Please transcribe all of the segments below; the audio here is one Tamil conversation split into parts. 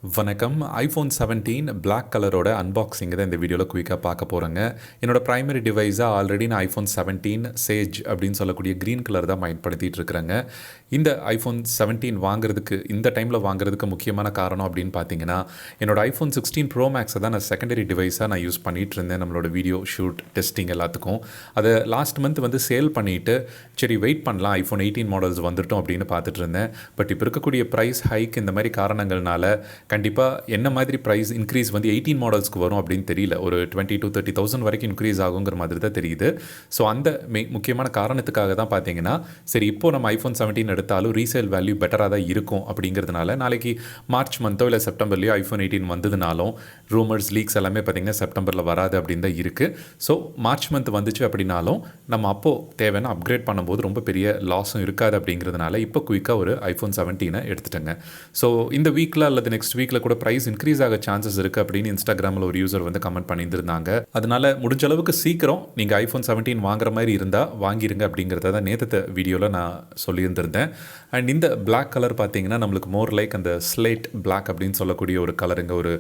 வணக்கம். ஐஃபோன் 17 பிளாக் கலரோட அன்பாக்சிங் தான் இந்த வீடியோவில் குயிக்காக பார்க்க போகிறேங்க. என்னோட ப்ரைமரி டிவைஸாக ஆல்ரெடி நான் ஐஃபோன் 17 சேஜ் அப்படின்னு சொல்லக்கூடிய க்ரீன் கலர் தான் பயன்படுத்திகிட்டு இருக்கிறேங்க. இந்த ஐஃபோன் 17 வாங்குறதுக்கு இந்த டைமில் வாங்குறதுக்கு முக்கியமான காரணம் அப்படின்னு பார்த்தீங்கன்னா, என்னோட ஐஃபோன் 16 ப்ரோ மேக்ஸை தான் நான் செகண்டரி டிவைஸாக நான் யூஸ் பண்ணிகிட்டு இருந்தேன் நம்மளோட வீடியோ ஷூட் டெஸ்டிங் எல்லாத்துக்கும். அதை லாஸ்ட் மந்த் வந்து சேல் பண்ணிவிட்டு சரி வெயிட் பண்ணலாம், ஐஃபோன் 18 மாடல்ஸ் வந்துட்டோம் அப்படின்னு பார்த்துட்டு இருந்தேன். பட் இப்போ இருக்கக்கூடிய ப்ரைஸ் ஹைக் இந்த மாதிரி காரணங்கள்னால கண்டிப்பாக என்ன மாதிரி ப்ரைஸ் இன்க்ரீஸ் வந்து 18 மாடல்ஸ்க்கு வரும் அப்படின்னு தெரியல. ஒரு 20,000 to 30,000 வரைக்கும் இன்க்ரீஸ் ஆகுங்கிற மாதிரி தான் தெரியுது. ஸோ அந்த முக்கியமான காரணத்துக்காக தான் பார்த்தீங்கன்னா, சரி இப்போது நம்ம ஐஃபோன் 17 எடுத்தாலும் ரீசேல் வேல்யூ பெட்டராக தான் இருக்கும் அப்படிங்கிறதுனால, நாளைக்கு மார்ச் மந்தோ இல்லை செப்டம்பர்லேயோ ஐஃபோன் 18 வந்ததுனாலும் ரூமர்ஸ் லீக்ஸ் எல்லாமே பார்த்திங்கன்னா செப்டம்பரில் வராது அப்படின்னு தான் இருக்குது. ஸோ மார்ச் மந்த் வந்துச்சு அப்படின்னாலும் நம்ம அப்போது தேவையான அப்கிரேட் பண்ணும்போது ரொம்ப பெரிய லாஸும் இருக்காது அப்படிங்கிறதுனால இப்போ குயிக்காக ஒரு ஐஃபோன் 17 எடுத்துட்டேங்க. ஸோ இந்த வீக்கில் அல்லது நெக்ஸ்ட் வீக்கில் கூட ப்ரைஸ் இன்க்ரீஸ் ஆக சான்சஸ் இருக்குது அப்படின்னு இன்ஸ்டாகிராமில் ஒரு யூசர் வந்து கமெண்ட் பண்ணியிருந்தாங்க. அதனால் முடிஞ்ச அளவுக்கு சீக்கிரம் நீங்கள் ஐஃபோன் 17 வாங்குற மாதிரி இருந்தால் வாங்கிருங்க அப்படிங்கிறத தான் நேற்று வீடியோவில் நான் சொல்லியிருந்திருந்தேன். அண்ட் இந்த பிளாக் கலர் பார்த்தீங்கன்னா நம்மளுக்கு மோர் லைக் அந்த ஸ்லேட் பிளாக் அப்படின்னு சொல்லக்கூடிய ஒரு கலருங்க. ஒரு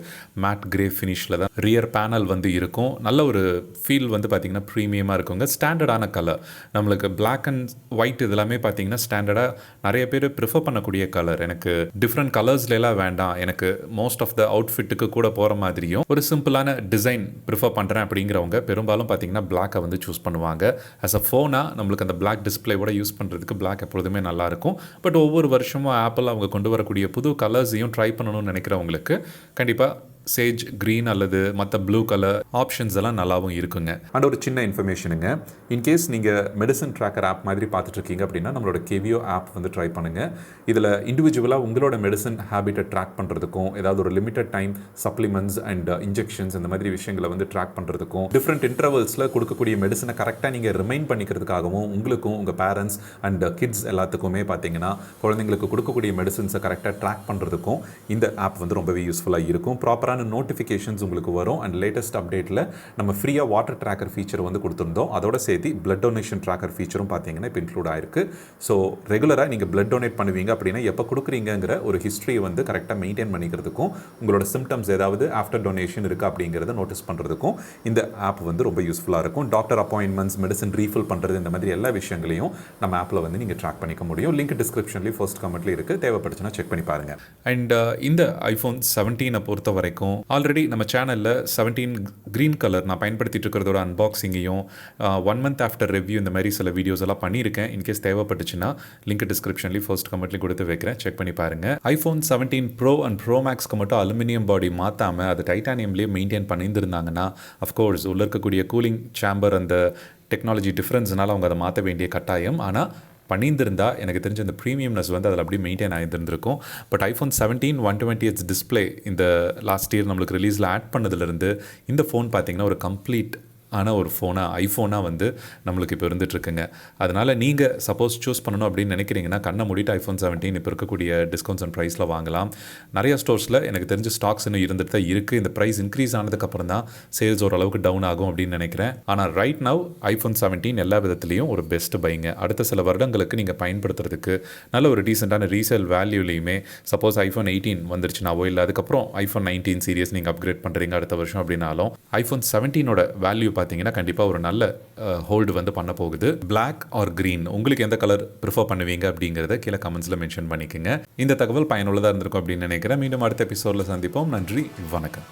மேட் கிரே ஃபினிஷில் தான் ரியர் பேனல் வந்து இருக்கும். நல்ல ஒரு ஃபீல் வந்து பார்த்திங்கன்னா ப்ரீமியமாக இருக்குங்க. ஸ்டாண்டர்டான கலர் நம்மளுக்கு பிளாக் அண்ட் ஒயிட் இதெல்லாமே பார்த்தீங்கன்னா ஸ்டாண்டர்டாக நிறைய பேர் ப்ரிஃபர் பண்ணக்கூடிய கலர். எனக்கு டிஃப்ரெண்ட் கலர்ஸ்லாம் வேண்டாம், எனக்கு மோஸ்ட் ஆஃப் த அவுட்ஃபிட்டுக்கு கூட போகிற மாதிரியும் ஒரு சிம்பிளான டிசைன் ப்ரிஃபர் பண்ணுறேன் அப்படிங்கிறவங்க பெரும்பாலும் பார்த்தீங்கன்னா பிளாக்கை வந்து சூஸ் பண்ணுவாங்க. ஆஸ் அ ஃபோனாக நம்மளுக்கு அந்த பிளாக் டிஸ்பிளேவோட யூஸ் பண்ணுறதுக்கு பிளாக் எப்பொழுதுமே நல்லாயிருக்கும். பட் ஒவ்வொரு வருஷமும் ஆப்பிள் அவங்க கொண்டு வரக்கூடிய புது கலர்ஸையும் ட்ரை பண்ணணும்னு நினைக்கிறவங்களுக்கு கண்டிப்பாக சேஜ் க்ரீன் அல்லது மற்ற ப்ளூ கலர் ஆப்ஷன்ஸ் எல்லாம் நல்லாவும் இருக்குங்க. அண்ட் ஒரு சின்ன இன்ஃபர்மேஷனுங்க, இன்கேஸ் நீங்கள் மெடிசன் ட்ராக்கர் ஆப் மாதிரி பார்த்துட்ருக்கீங்க அப்படின்னா நம்மளோட கேவியோ ஆப் வந்து ட்ரை பண்ணுங்கள். இதில் இண்டிவிஜுவலாக உங்களோட மெடிசன் ஹேபிட்டை ட்ராக் பண்ணுறதுக்கும், ஏதாவது ஒரு limited time supplements and injections இந்த மாதிரி விஷயங்களை வந்து ட்ராக் பண்ணுறதுக்கும், டிஃப்ரெண்ட் இன்டர்வல்ஸில் கொடுக்கக்கூடிய மெடிசனை கரெக்டாக நீங்கள் ரிமைண்ட் பண்ணிக்கிறதுக்காகவும் உங்களுக்கும் உங்கள் பேரண்ட்ஸ் அண்ட் கிட்ஸ் எல்லாத்துக்குமே பார்த்தீங்கன்னா குழந்தைங்களுக்கு கொடுக்கக்கூடிய மெடிசன்ஸை கரெக்டாக ட்ராக் பண்ணுறதுக்கும் இந்த ஆப் வந்து ரொம்பவே யூஸ்ஃபுல்லாக இருக்கும். ப்ராப்பரான நோட்டிஃபிகேஷன்ஸ் உங்களுக்கு வரும். அண்ட் லேட்டஸ்ட் அப்டேட்டில் நம்ம ஃப்ரீயாக வாட்டர் ட்ராக்கர் ஃபீச்சர் வந்து கொடுத்துருந்தோம். அதோட சேர்த்து பிளட் டொனேஷன் ட்ராக்கர் ஃபீச்சரும் பார்த்தீங்கன்னா இப்போ இன்க்ளூட் ஆயிருக்கு. ஸோ ரெகுலராக நீங்கள் பிளட் டொனேட் பண்ணுவீங்க அப்படின்னா எப்போ கொடுக்குறீங்கிற ஒரு ஹிஸ்ட்ரியை வந்து கரெக்டாக மெயின்டைன் பண்ணிக்கிறதுக்கும், உங்களோட சிம்டம்ஸ் ஏதாவது ஆஃப்டர் டொனேஷன் இருக்குது அப்படிங்கிறத நோட்டீஸ் பண்ணுறதுக்கும் இந்த ஆப் வந்து ரொம்ப யூஸ்ஃபுல்லாக இருக்கும். டாக்டர் அப்பாயின்மெண்ட்ஸ், மெடிசன் ரீஃபில் பண்ணுறது, இந்த மாதிரி எல்லா விஷயங்களையும் நம்ம ஆப்பில் வந்து நீங்கள் ட்ராக் பண்ணிக்க முடியும். லிங்க் டிஸ்கிரிப்ஷன்லேயும் ஃபர்ஸ்ட் கமெண்ட்லேயும் இருக்குது, தேவைப்படுச்சுன்னா செக் பண்ணி பாருங்கள். அண்ட் இந்த ஐஃபோன் 17 பொறுத்த வரைக்கும் ஆல்ரெடி நம்ம சேனலில் 17 க்ரீன் கலர் நான் பயன்படுத்திட்டு இருக்கிறதோட அன்பாக்சிங்கையும் 1 month ஆஃப்டர் ரிவ்யூ இந்த மாதிரி சில வீடியோஸ் எல்லாம் பண்ணியிருக்கேன். இன்கேஸ் தேவைப்பட்டுச்சுன்னா லிங்க் டிஸ்கிரிப்ஷன்லேயும் ஃபர்ஸ்ட் கமெண்ட்லேயும் கொடுத்து வைக்கிறேன், செக் பண்ணி பாருங்கள். ஐஃபோன் 17 ப்ரோ அண்ட் ப்ரோ மேக்ஸ்க்கு மட்டும் அலுமினியம் பாடி மாற்றாமல் அது டைட்டானியம்லேயே மெயின்டைன் பண்ணியிருந்தாங்கன்னா அஃப்கோர்ஸ் உள்ள இருக்கக்கூடிய கூலிங் சேம்பர் அந்த டெக்னாலஜி டிஃப்ரென்ஸ்னால அவங்க அதை மாற்ற வேண்டிய கட்டாயம். ஆனால் பண்ணியிருந்திருந்தா எனக்கு தெரிஞ்ச இந்த ப்ரீமியம்னஸ் வந்து அதில் அப்படியே மெயின்டைன் ஆகியிருந்திருக்கும். பட் ஐஃபோன் 17 120Hz டிஸ்பிளே இந்த லாஸ்ட் இயர் நம்மளுக்கு ரிலீஸில் ஆட் பண்ணதுலேருந்து இந்த ஃபோன் பார்த்திங்கன்னா ஒரு கம்ப்ளீட் ஆனால் ஒரு ஐஃபோனாக வந்து நம்மளுக்கு இப்போ இருந்துகிட்ருக்குங்க. அதனால் நீங்கள் சப்போஸ் சூஸ் பண்ணணும் அப்படின்னு நினைக்கிறீங்கன்னா கண்ணை மூடிட்டு ஐஃபோன் 17 இப்போ இருக்கக்கூடிய டிஸ்கவுண்ட்ஸ் அண்ட் ப்ரைஸில் வாங்கலாம். நிறைய ஸ்டோர்ஸில் எனக்கு தெரிஞ்ச ஸ்டாக்ஸ் இன்னும் இருந்துட்டு தான் இருக்குது. இந்த ப்ரைஸ் இன்க்ரீஸ் ஆனதுக்கப்புறம் தான் சேல்ஸ் ஓரளவுக்கு டவுன் ஆகும் அப்படின்னு நினைக்கிறேன். ஆனால் ரைட் நவ் ஐஃபோன் 17 எல்லா விதத்துலேயும் ஒரு பெஸ்ட் பைங்க. அடுத்த சில வருடங்களுக்கு நீங்கள் பயன்படுத்துறதுக்கு நல்ல ஒரு டீசெண்டான ரீசேல் வேல்யூலையுமே சப்போஸ் ஐஃபோன் 18 வந்துருச்சுனாவோ இல்லை அதுக்கப்புறம் ஐஃபோன் 19 சீரியஸ் நீங்கள் அப்கிரேட் பண்ணுறீங்க அடுத்த வருஷம் அப்படின்னாலும் ஐஃபோன் 17 வேல்யூ பார்த்தீங்கன்னா கண்டிப்பாக ஒரு நல்ல ஹோல்டு வந்து பண்ண போகுது. பிளாக் ஆர் கிரீன் உங்களுக்கு எந்த கலர் ப்ரிஃபர் பண்ணுவீங்க அப்படிங்கிறத கீழே கமெண்ட்ஸில் மென்ஷன் பண்ணிக்கோங்க. இந்த தகவல் பயனுள்ளதாக இருந்திருக்கும் அப்படின்னு நினைக்கிறேன். மீண்டும் அடுத்த எபிசோடில் சந்திப்போம். நன்றி, வணக்கம்.